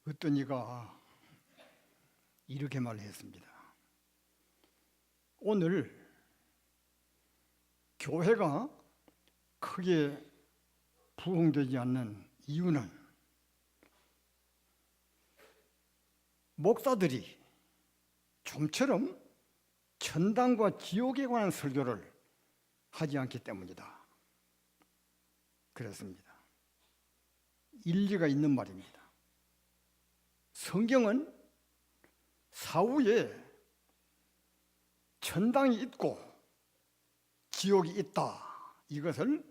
어떤 이가 이렇게 말했습니다. 오늘 교회가 크게 부흥되지 않는 이유는 목사들이 좀처럼 천당과 지옥에 관한 설교를 하지 않기 때문이다. 그렇습니다. 일리가 있는 말입니다. 성경은 사후에 천당이 있고 지옥이 있다, 이것을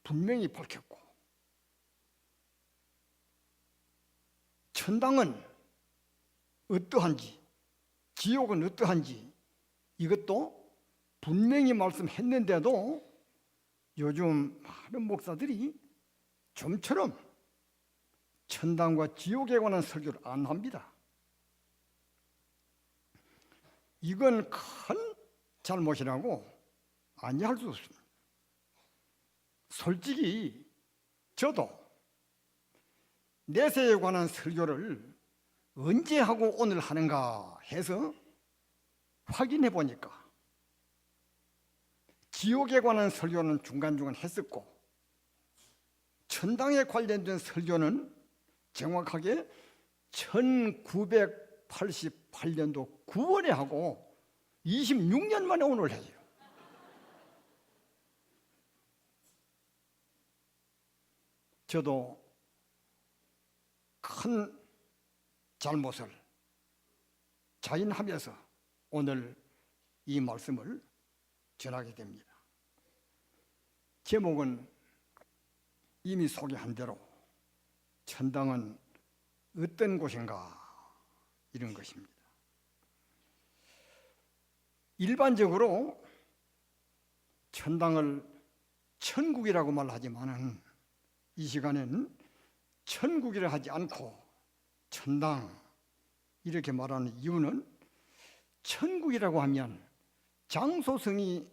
분명히 밝혔고, 천당은 어떠한지 지옥은 어떠한지 이것도 분명히 말씀했는데도 요즘 많은 목사들이 좀처럼 천당과 지옥에 관한 설교를 안 합니다. 이건 큰 잘못이라고 아니할 수 없습니다. 솔직히 저도 내세에 관한 설교를 언제 하고 오늘 하는가 해서 확인해 보니까 지옥에 관한 설교는 중간중간 했었고, 천당에 관련된 설교는 정확하게 1988년도 9월에 하고 26년 만에 오늘 해요. 저도 큰 잘못을 자인하면서 오늘 이 말씀을 전하게 됩니다. 제목은 이미 소개한 대로 천당은 어떤 곳인가, 이런 것입니다. 일반적으로 천당을 천국이라고 말하지만은 이 시간에는 천국이라 하지 않고 천당 이렇게 말하는 이유는 천국이라고 하면 장소성이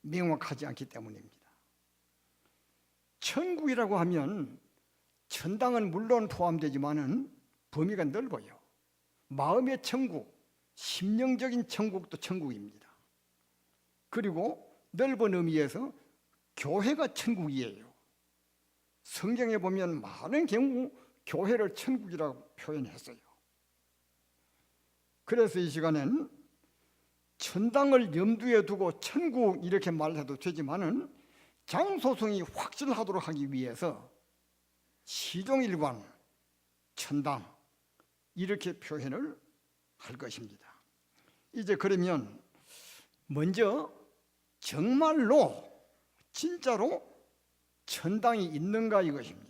명확하지 않기 때문입니다. 천국이라고 하면 천당은 물론 포함되지만은 범위가 넓어요. 마음의 천국, 심령적인 천국도 천국입니다. 그리고 넓은 의미에서 교회가 천국이에요. 성경에 보면 많은 경우 교회를 천국이라고 표현했어요. 그래서 이 시간엔 천당을 염두에 두고 천국 이렇게 말해도 되지만은 장소성이 확실하도록 하기 위해서 시종일관 천당 이렇게 표현을 할 것입니다. 이제 그러면 먼저 정말로 진짜로 천당이 있는가 이것입니다.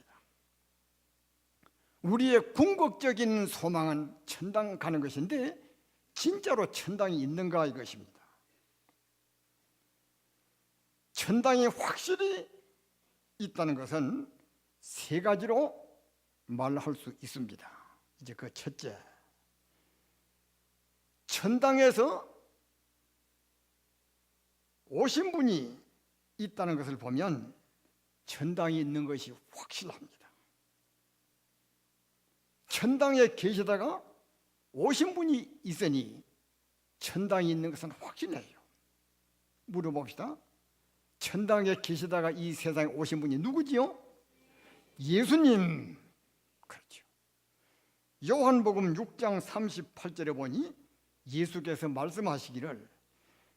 우리의 궁극적인 소망은 천당 가는 것인데 진짜로 천당이 있는가 이것입니다. 천당이 확실히 있다는 것은 세 가지로 말할 수 있습니다. 이제 그 첫째, 천당에서 오신 분이 있다는 것을 보면 천당이 있는 것이 확실합니다. 천당에 계시다가 오신 분이 있으니 천당이 있는 것은 확실해요. 물어봅시다. 천당에 계시다가 이 세상에 오신 분이 누구지요? 예수님. 그렇죠. 요한복음 6장 38절에 보니 예수께서 말씀하시기를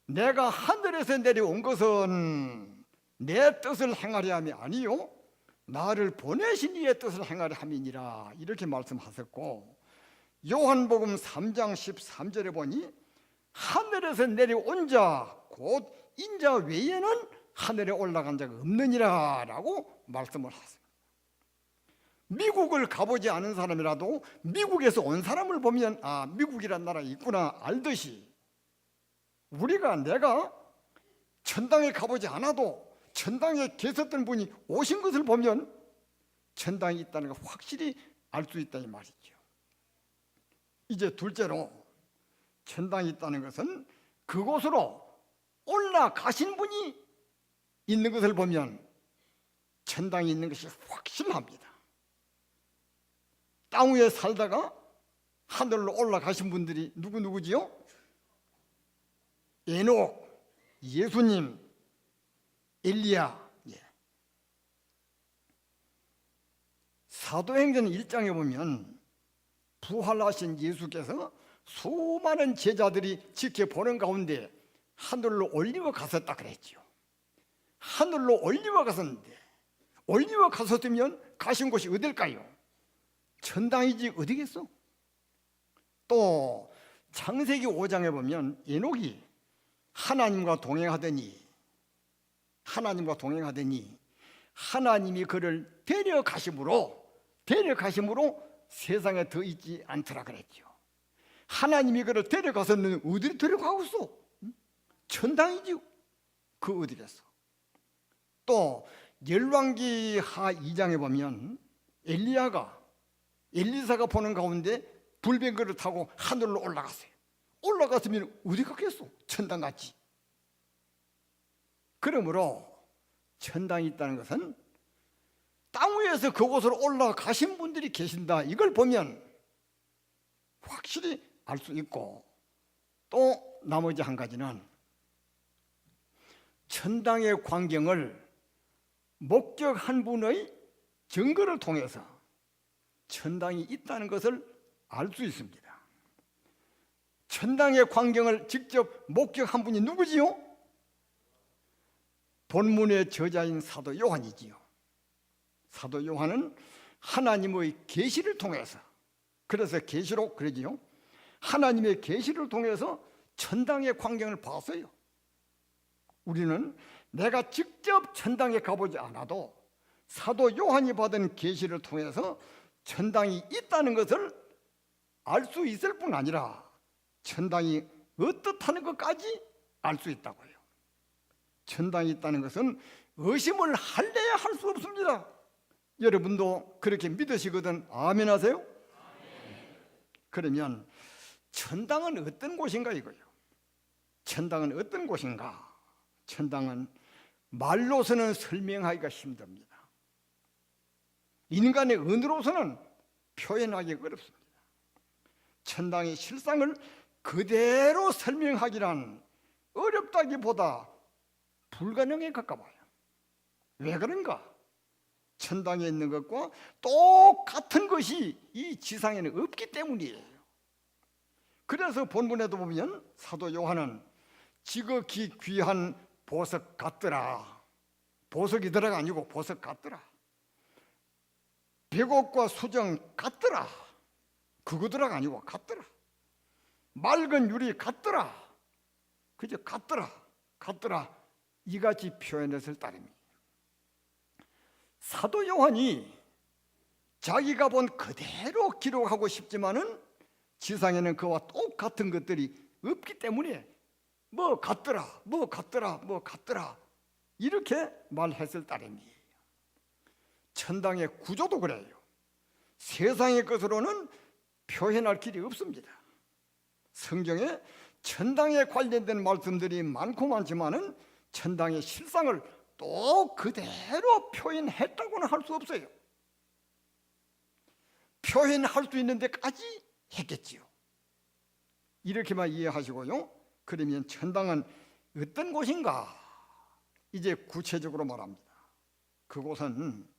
내가 하늘에서 내려온 것은 내 뜻을 행하려 함이 아니요 나를 보내신 이의 뜻을 행하려 함이니라, 이렇게 말씀하셨고, 요한복음 3장 13절에 보니 하늘에서 내려온 자 곧 인자 외에는 하늘에 올라간 자가 없느니라 라고 말씀을 하셨습니다. 미국을 가보지 않은 사람이라도 미국에서 온 사람을 보면 아, 미국이란 나라가 있구나 알듯이 내가 천당에 가보지 않아도 천당에 계셨던 분이 오신 것을 보면 천당이 있다는 걸 확실히 알 수 있다 이 말이죠. 이제 둘째로 천당이 있다는 것은 그곳으로 올라가신 분이 있는 것을 보면 천당이 있는 것이 확실합니다. 땅 위에 살다가 하늘로 올라가신 분들이 누구지요? 에녹, 예수님, 엘리야. 사도행전 1장에 보면 부활하신 예수께서 수많은 제자들이 지켜보는 가운데 하늘로 올리워 가셨다 그랬죠. 하늘로 올리워 가셨는데, 올리워 가셨으면 가신 곳이 어딜까요? 천당이지 어디겠어? 또 창세기 5장에 보면 에녹이 하나님과 동행하더니 하나님이 그를 데려가심으로 세상에 더 있지 않더라 그랬죠. 하나님이 그를 데려가서는 어디를 데려가고 있어? 천당이지요. 그 어디겠어? 또 열왕기하 2장에 보면 엘리사가 보는 가운데 불병거를 타고 하늘로 올라갔어요. 올라갔으면 어디 갔겠어? 천당 갔지. 그러므로 천당이 있다는 것은 땅 위에서 그곳으로 올라가신 분들이 계신다, 이걸 보면 확실히 알 수 있고, 또 나머지 한 가지는 천당의 광경을 목격한 분의 증거를 통해서 천당이 있다는 것을 알 수 있습니다. 천당의 광경을 직접 목격한 분이 누구지요? 본문의 저자인 사도 요한이지요. 사도 요한은 하나님의 계시를 통해서, 그래서 계시록 그러지요. 하나님의 계시를 통해서 천당의 광경을 봤어요. 우리는 내가 직접 천당에 가보지 않아도 사도 요한이 받은 계시를 통해서 천당이 있다는 것을 알 수 있을 뿐 아니라 천당이 어떻다는 것까지 알 수 있다고요. 천당이 있다는 것은 의심을 할래야 할 수 없습니다. 여러분도 그렇게 믿으시거든 아멘 하세요? 아멘. 그러면 천당은 어떤 곳인가 이거예요. 천당은 어떤 곳인가? 천당은 말로서는 설명하기가 힘듭니다. 인간의 언어로서는 표현하기 어렵습니다. 천당의 실상을 그대로 설명하기란 어렵다기보다 불가능에 가까워요. 왜 그런가? 천당에 있는 것과 똑같은 것이 이 지상에는 없기 때문이에요. 그래서 본문에도 보면 사도 요한은 지극히 귀한 보석 같더라. 보석이더라가 아니고 보석 같더라. 백옥과 수정 같더라. 그거더라가 아니고 같더라. 맑은 유리 같더라. 그저 같더라. 이같이 표현했을 따름이에요. 사도 요한이 자기가 본 그대로 기록하고 싶지만은 지상에는 그와 똑같은 것들이 없기 때문에 뭐 같더라 이렇게 말했을 따름이에요. 천당의 구조도 그래요. 세상의 것으로는 표현할 길이 없습니다. 성경에 천당에 관련된 말씀들이 많고 많지만은 천당의 실상을 또 그대로 표현했다고는 할 수 없어요. 표현할 수 있는 데까지 했겠지요. 이렇게만 이해하시고요. 그러면 천당은 어떤 곳인가? 이제 구체적으로 말합니다. 그곳은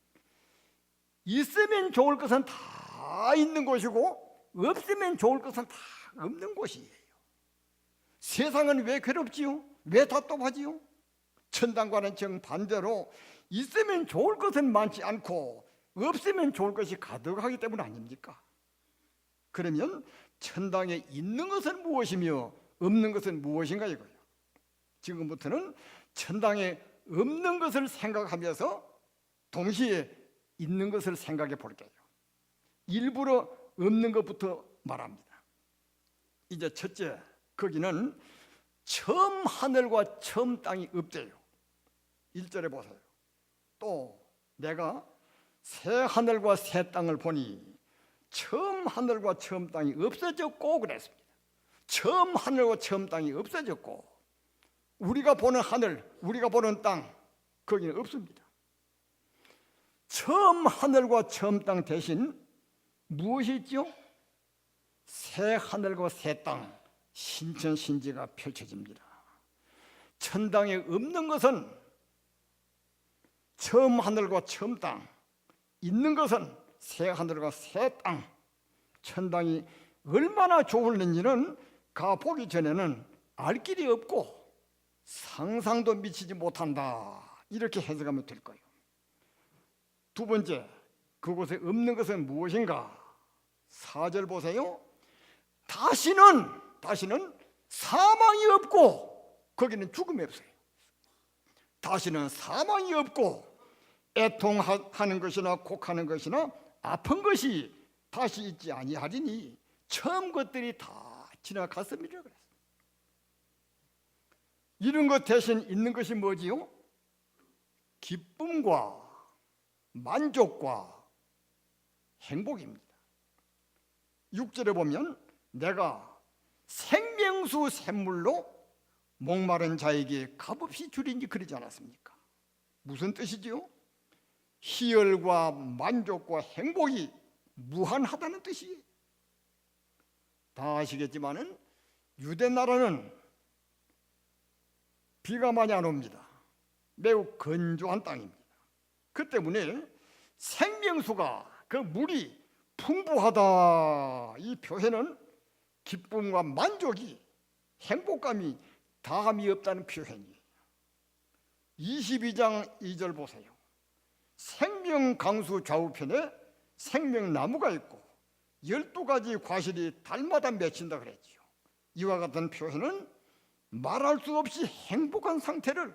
있으면 좋을 것은 다 있는 곳이고 없으면 좋을 것은 다 없는 곳이에요. 세상은 왜 괴롭지요? 왜 답답하지요? 천당과는 정반대로 있으면 좋을 것은 많지 않고 없으면 좋을 것이 가득하기 때문 아닙니까? 그러면 천당에 있는 것은 무엇이며 없는 것은 무엇인가 이거예요. 지금부터는 천당에 없는 것을 생각하면서 동시에 있는 것을 생각해 볼게요. 일부러 없는 것부터 말합니다. 이제 첫째, 거기는 처음 하늘과 처음 땅이 없대요. 1절에 보세요. 또 내가 새 하늘과 새 땅을 보니 처음 하늘과 처음 땅이 없어졌고 그랬습니다. 처음 하늘과 처음 땅이 없어졌고 우리가 보는 하늘, 우리가 보는 땅 거기는 없습니다. 처음 하늘과 처음 땅 대신 무엇이 있죠? 새 하늘과 새 땅, 신천신지가 펼쳐집니다. 천당에 없는 것은 처음 하늘과 처음 땅, 있는 것은 새 하늘과 새 땅. 천당이 얼마나 좋을는지는 가보기 전에는 알 길이 없고 상상도 미치지 못한다, 이렇게 해석하면 될 거예요. 두 번째, 그곳에 없는 것은 무엇인가? 4절 보세요. 다시는 사망이 없고, 거기는 죽음이 없어요. 다시는 사망이 없고 애통하는 것이나 곡하는 것이나 아픈 것이 다시 있지 아니하리니 처음 것들이 다 지나갔습니다. 그랬어요. 이런 것 대신 있는 것이 뭐지요? 기쁨과 만족과 행복입니다. 6절에 보면 내가 생명수 샘물로 목마른 자에게 값없이 주리니 그러지 않았습니까? 무슨 뜻이지요? 희열과 만족과 행복이 무한하다는 뜻이에요. 다 아시겠지만은 유대 나라는 비가 많이 안 옵니다. 매우 건조한 땅입니다. 그 때문에 생명수가, 그 물이 풍부하다, 이 표현은 기쁨과 만족이, 행복감이 다함이 없다는 표현이에요. 22장 2절 보세요. 생명강수 좌우편에 생명나무가 있고 12가지 과실이 달마다 맺힌다 그랬지요. 이와 같은 표현은 말할 수 없이 행복한 상태를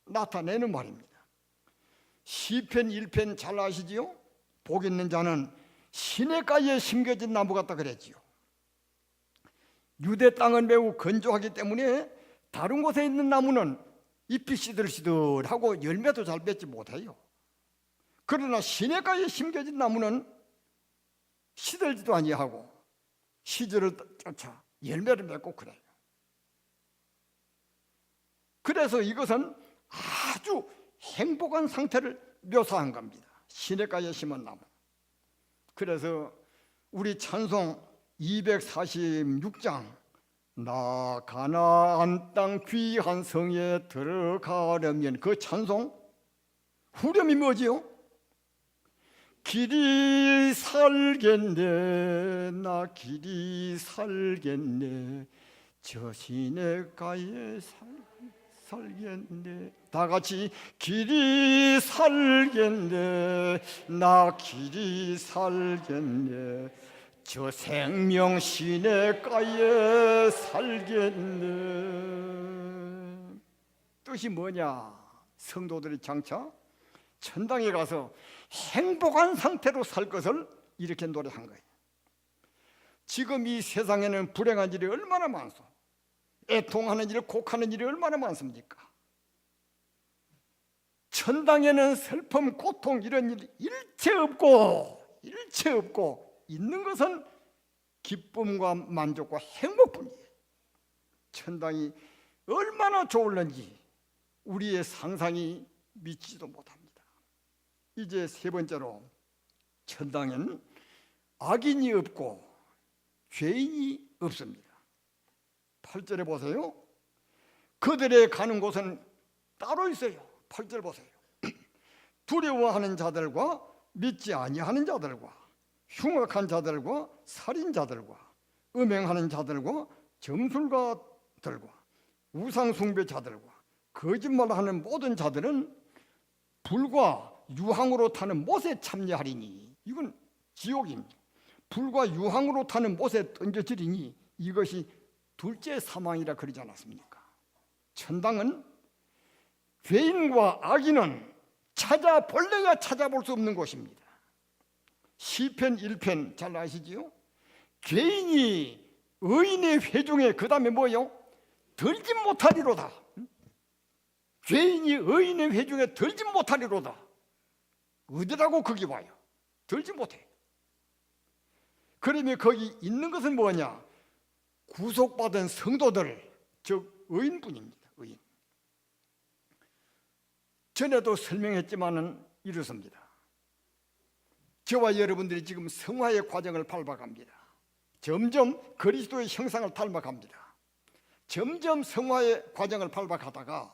나타내는 말입니다. 시편 1편 잘 아시지요? 복 있는 자는 시냇가에 심겨진 나무 같다 그랬지요. 유대 땅은 매우 건조하기 때문에 다른 곳에 있는 나무는 잎이 시들시들하고 열매도 잘 맺지 못해요. 그러나 시냇가에 심겨진 나무는 시들지도 아니하고 시절을 쫓아 열매를 맺고 그래요. 그래서 이것은 아주 행복한 상태를 묘사한 겁니다. 시냇가에 심은 나무. 그래서 우리 찬송 246장 나 가나안 땅 귀한 성에 들어가려면, 그 찬송 후렴이 뭐지요? 길이 살겠네, 나 길이 살겠네, 저 시냇가에 살겠네. 다 같이 길이 살겠네, 나 길이 살겠네, 저 생명 시냇가에 살겠네. 뜻이 뭐냐? 성도들이 장차 천당에 가서 행복한 상태로 살 것을 이렇게 노래한 거예요. 지금 이 세상에는 불행한 일이 얼마나 많소. 애통하는 일, 곡하는 일이 얼마나 많습니까? 천당에는 슬픔, 고통 이런 일 일체 없고 있는 것은 기쁨과 만족과 행복뿐이에요. 천당이 얼마나 좋을는지 우리의 상상이 미치지도 못합니다. 이제 세 번째로, 천당에는 악인이 없고 죄인이 없습니다. 8절에 보세요. 그들의 가는 곳은 따로 있어요. 8절 보세요. 두려워하는 자들과 믿지 아니하는 자들과 흉악한 자들과 살인자들과 음행하는 자들과 점술가들과 우상숭배자들과 거짓말하는 모든 자들은 불과 유황으로 타는 못에 참여하리니, 이건 지옥입니다. 불과 유황으로 타는 못에 던져지리니 이것이 둘째 사망이라 그러지 않았습니까? 천당은 죄인과 악인은 본래가 찾아볼 수 없는 곳입니다. 시편 1편 잘 아시지요? 죄인이 의인의 회중에, 그 다음에 뭐요? 들지 못하리로다. 죄인이 의인의 회중에 들지 못하리로다. 어디라고 거기 와요? 들지 못해. 그러면 거기 있는 것은 뭐냐? 구속받은 성도들, 즉 의인뿐입니다. 의인. 전에도 설명했지만은 이렇습니다. 저와 여러분들이 지금 성화의 과정을 밟아갑니다. 점점 그리스도의 형상을 닮아갑니다. 점점 성화의 과정을 밟아가다가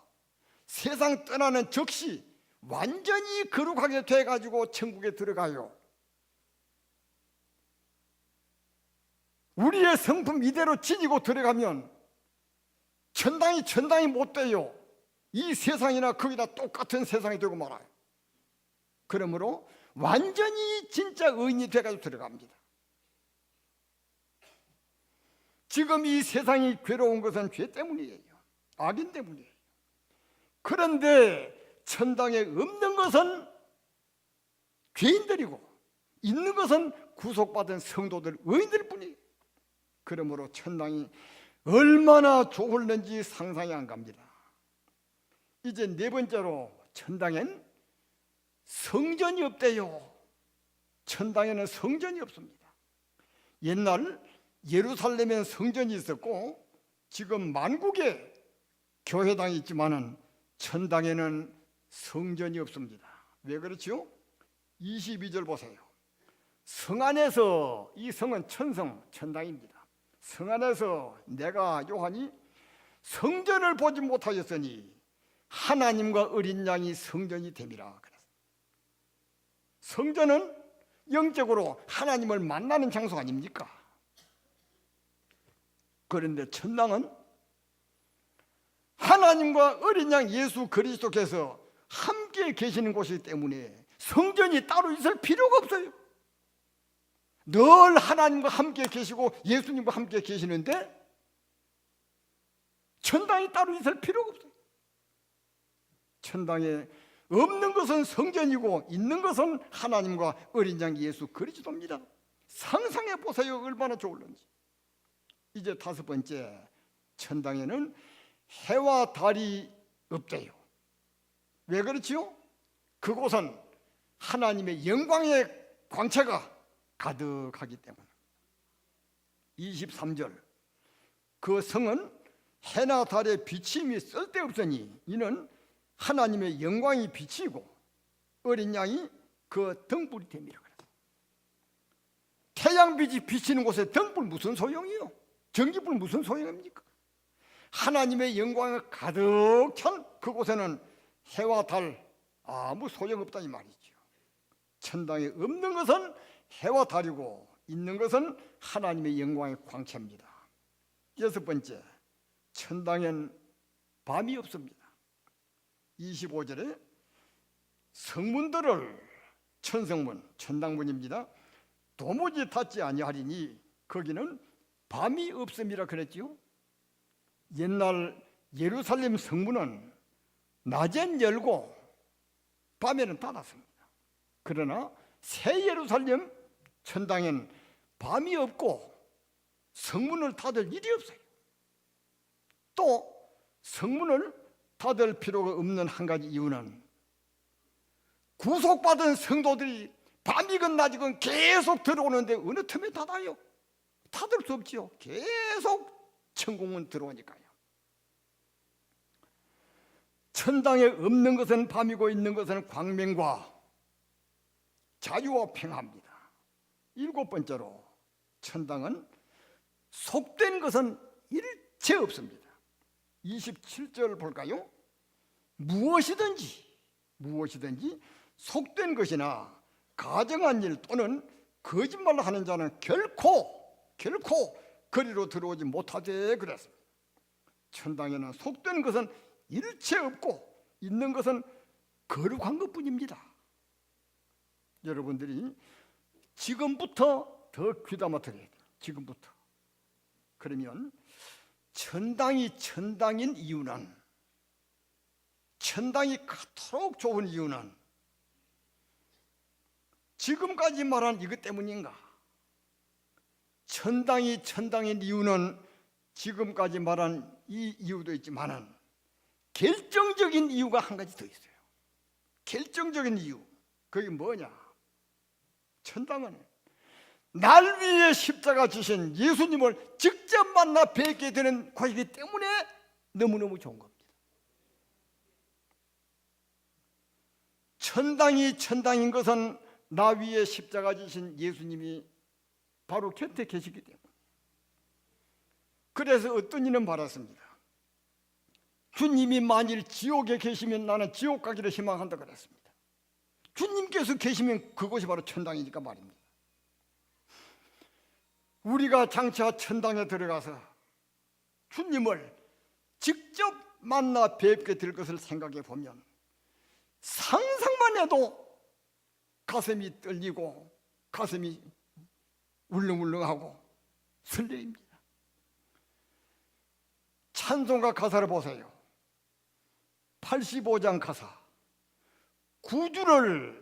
세상 떠나는 즉시 완전히 거룩하게 돼가지고 천국에 들어가요. 우리의 성품 이대로 지니고 들어가면 천당이 못 돼요. 이 세상이나 거기다 똑같은 세상이 되고 말아요. 그러므로 완전히 진짜 의인이 돼가지고 들어갑니다. 지금 이 세상이 괴로운 것은 죄 때문이에요. 악인 때문이에요. 그런데 천당에 없는 것은 죄인들이고 있는 것은 구속받은 성도들, 의인들 뿐이에요. 그러므로 천당이 얼마나 좋을는지 상상이 안 갑니다. 이제 네 번째로, 천당엔 성전이 없대요. 천당에는 성전이 없습니다. 옛날 예루살렘엔 성전이 있었고 지금 만국에 교회당이 있지만은 천당에는 성전이 없습니다. 왜 그렇죠? 22절 보세요. 성 안에서, 이 성은 천성, 천당입니다. 성 안에서 내가 요한이 성전을 보지 못하였으니 하나님과 어린 양이 성전이 됨이라. 성전은 영적으로 하나님을 만나는 장소 아닙니까? 그런데 천당은 하나님과 어린 양 예수 그리스도께서 함께 계시는 곳이기 때문에 성전이 따로 있을 필요가 없어요. 늘 하나님과 함께 계시고 예수님과 함께 계시는데 천당이 따로 있을 필요가 없어요. 천당에 없는 것은 성전이고 있는 것은 하나님과 어린 양 예수 그리스도입니다. 상상해 보세요. 얼마나 좋을는지. 이제 다섯 번째, 천당에는 해와 달이 없대요. 왜 그렇지요? 그곳은 하나님의 영광의 광채가 가득하기 때문에. 23절, 그 성은 해나 달의 비침이 쓸데없으니 이는 하나님의 영광이 비치고 어린 양이 그 등불이 됨이라. 태양빛이 비치는 곳에 등불 무슨 소용이요? 전기불 무슨 소용입니까? 하나님의 영광이 가득 찬 그곳에는 해와 달 아무 소용없다 이 말이죠. 천당에 없는 것은 해와 달이고 있는 것은 하나님의 영광의 광채입니다. 여섯 번째, 천당엔 밤이 없습니다. 25절에 성문들을, 천성문, 천당문입니다, 도무지 닫지 아니하리니 거기는 밤이 없음이라 그랬지요. 옛날 예루살렘 성문은 낮엔 열고 밤에는 닫았습니다. 그러나 새 예루살렘 천당엔 밤이 없고 성문을 닫을 일이 없어요. 또 성문을 닫을 필요가 없는 한 가지 이유는 구속받은 성도들이 밤이건 낮이건 계속 들어오는데 어느 틈에 닫아요? 닫을 수 없지요. 계속 천국문 들어오니까요. 천당에 없는 것은 밤이고 있는 것은 광명과 자유와 평화입니다. 일곱 번째로, 천당은 속된 것은 일체 없습니다. 27절 볼까요? 무엇이든지 속된 것이나 가정한 일 또는 거짓말을 하는 자는 결코 거리로 들어오지 못하되 그랬습니다. 천당에는 속된 것은 일체 없고 있는 것은 거룩한 것뿐입니다. 여러분들이 지금부터 더 귀담아 들어야 돼요. 지금부터. 그러면 천당이 천당인 이유는, 천당이 그토록 좋은 이유는 지금까지 말한 이것 때문인가? 천당이 천당인 이유는 지금까지 말한 이 이유도 있지만은 결정적인 이유가 한 가지 더 있어요. 결정적인 이유. 그게 뭐냐? 천당은 날 위해 십자가 지신 예수님을 직접 만나 뵙게 되는 곳이기 때문에 너무너무 좋은 겁니다. 천당이 천당인 것은 나 위에 십자가 지신 예수님이 바로 곁에 계시기 때문에. 그래서 어떤 이는 말했습니다. 주님이 만일 지옥에 계시면 나는 지옥 가기를 희망한다 그랬습니다. 주님께서 계시면 그곳이 바로 천당이니까 말입니다. 우리가 장차 천당에 들어가서 주님을 직접 만나 뵙게 될 것을 생각해 보면 상상만 해도 가슴이 떨리고 가슴이 울렁울렁하고 설레입니다. 찬송가 가사를 보세요. 85장 가사 9주를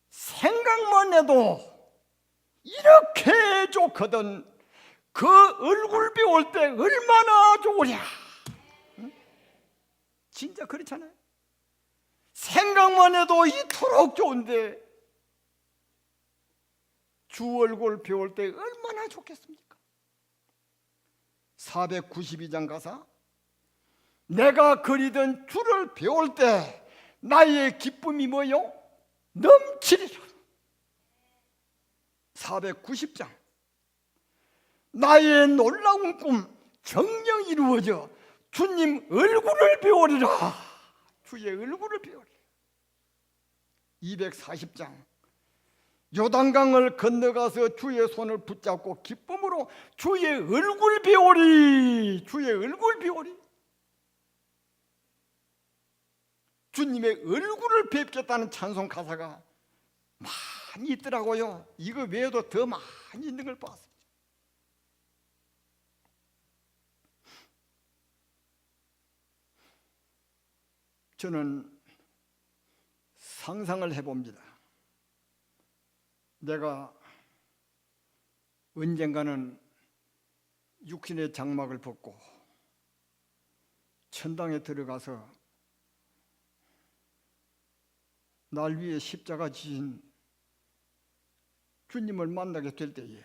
생각만 해도 이렇게 좋거든 그 얼굴 배울 때 얼마나 좋으랴. 진짜 그렇잖아요. 생각만 해도 이토록 좋은데 주 얼굴 배울 때 얼마나 좋겠습니까? 492장 가사 내가 그리던 주를 배울 때 나의 기쁨이 뭐요? 넘치리라. 490장 나의 놀라운 꿈 정녕 이루어져 주님 얼굴을 배우리라. 주의 얼굴을 배우리라. 240장 요단강을 건너가서 주의 손을 붙잡고 기쁨으로 주의 얼굴 배우리. 주의 얼굴 배우리. 주님의 얼굴을 뵙겠다는 찬송 가사가 많이 있더라고요. 이거 외에도 더 많이 있는 걸 봤습니다. 저는 상상을 해봅니다. 내가 언젠가는 육신의 장막을 벗고 천당에 들어가서 날 위해 십자가 지신 주님을 만나게 될 때에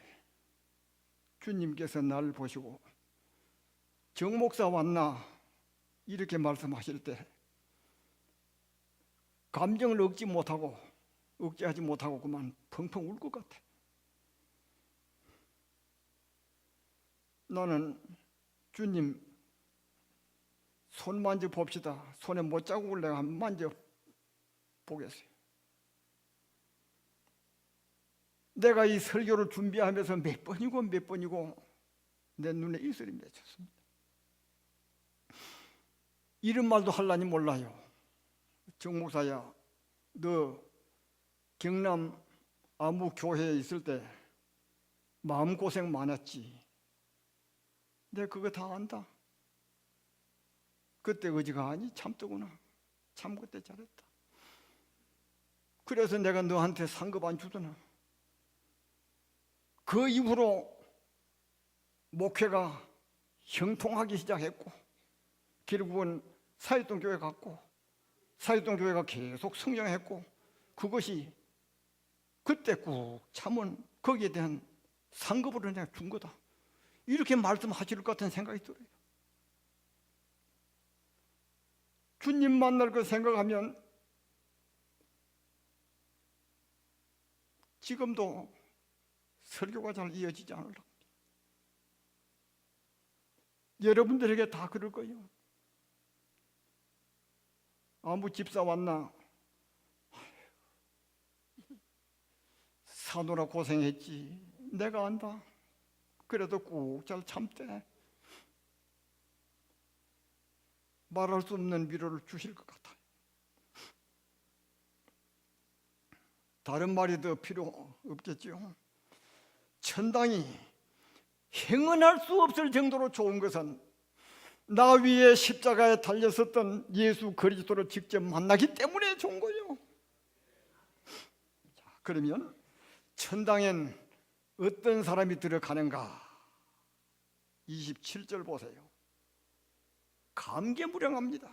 주님께서 나를 보시고 정 목사 왔나 이렇게 말씀하실 때 감정을 억제하지 못하고 그만 펑펑 울 것 같아. 나는 주님 손 만져 봅시다. 손에 못자국을 내가 한번 만져 보겠어요. 내가 이 설교를 준비하면서 몇 번이고 내 눈에 이슬이 맺혔습니다. 이런 말도 할라니 몰라요. 정 목사야, 너 경남 아무 교회에 있을 때 마음고생 많았지. 내가 그거 다 안다. 그때 의지가 아니 참더구나. 참 그때 잘했다. 그래서 내가 너한테 상급 안 주더나. 그 이후로 목회가 형통하기 시작했고 결국은 사회동 교회 갔고 사회동 교회가 계속 성장했고 그것이 그때 꾹 참은 거기에 대한 상급으로 내가 준 거다. 이렇게 말씀하실 것 같은 생각이 들어요. 주님 만날 거 생각하면 지금도 설교가 잘 이어지지 않으려. 여러분들에게 다 그럴 거예요. 아무 집사 왔나? 사노라 고생했지. 내가 안다. 그래도 꼭 잘 참대. 말할 수 없는 위로를 주실 것 같아요. 다른 말이 더 필요 없겠죠. 천당이 행언할 수 없을 정도로 좋은 것은 나 위에 십자가에 달렸었던 예수 그리스도를 직접 만나기 때문에 좋은 거예요. 자, 그러면 천당엔 어떤 사람이 들어가는가? 27절 보세요. 감개무량합니다.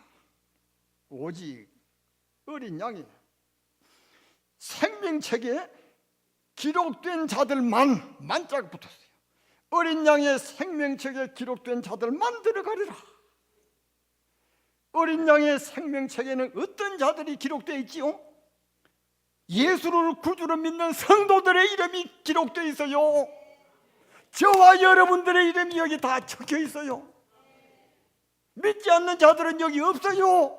오직 어린 양이 생명책에 기록된 자들만 만짝 붙었어요. 어린 양의 생명책에 기록된 자들만 들어가리라. 어린 양의 생명책에는 어떤 자들이 기록되어 있지요? 예수를 구주로 믿는 성도들의 이름이 기록되어 있어요. 저와 여러분들의 이름이 여기 다 적혀 있어요. 믿지 않는 자들은 여기 없어요.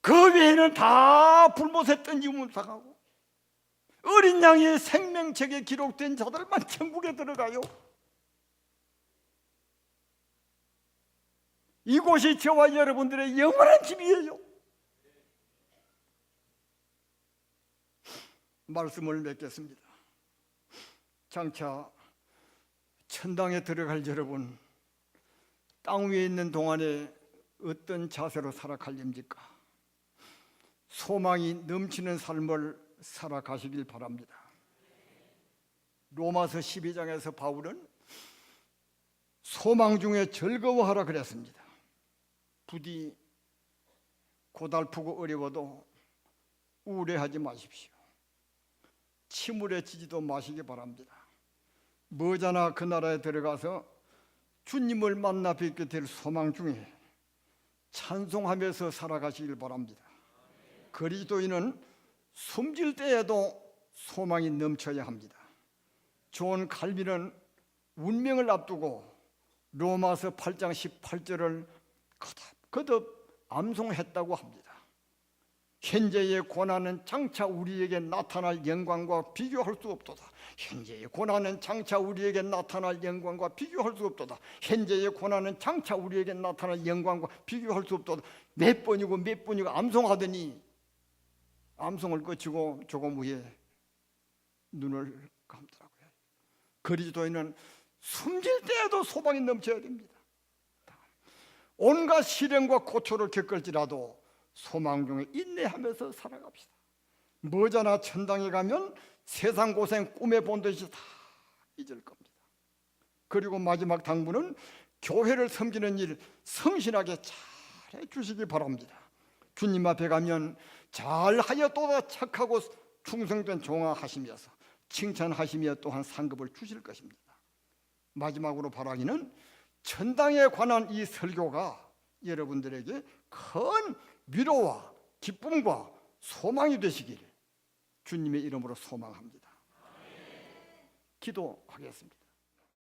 그 외에는 다 불못에 던지면 사가고 어린 양의 생명책에 기록된 자들만 천국에 들어가요. 이곳이 저와 여러분들의 영원한 집이에요. 말씀을 맺겠습니다. 장차 천당에 들어갈 여러분, 땅 위에 있는 동안에 어떤 자세로 살아가십니까? 소망이 넘치는 삶을 살아가시길 바랍니다. 로마서 12장에서 바울은 소망 중에 즐거워하라 그랬습니다. 부디 고달프고 어려워도 우울해하지 마십시오. 침울해 지지도 마시기 바랍니다. 머지않아 그 나라에 들어가서 주님을 만나 뵙게 될 소망 중에 찬송하면서 살아가시길 바랍니다. 그리스도인은 숨질 때에도 소망이 넘쳐야 합니다. 존 칼빈은 운명을 앞두고 로마서 8장 18절을 거듭 암송했다고 합니다. 현재의 고난은 장차 우리에게 나타날 영광과 비교할 수 없도다. 현재의 고난은 장차 우리에게 나타날 영광과 비교할 수 없도다. 현재의 고난은 장차 우리에게 나타날 영광과 비교할 수 없도다. 몇 번이고 암송하더니 암송을 끝이고 조금 후에 눈을 감더라고요. 그리스도인은 숨질 때에도 소망이 넘쳐야 됩니다. 온갖 시련과 고초를 겪을지라도 소망 중에 인내하면서 살아갑시다. 머지않아 천당에 가면 세상 고생 꿈에 본 듯이 다 잊을 겁니다. 그리고 마지막 당부는 교회를 섬기는 일 성실하게 잘 해주시기 바랍니다. 주님 앞에 가면 잘하였도다 착하고 충성된 종아 하시면서 칭찬하시며 또한 상급을 주실 것입니다. 마지막으로 바라기는 천당에 관한 이 설교가 여러분들에게 큰 위로와 기쁨과 소망이 되시길 주님의 이름으로 소망합니다. 기도하겠습니다.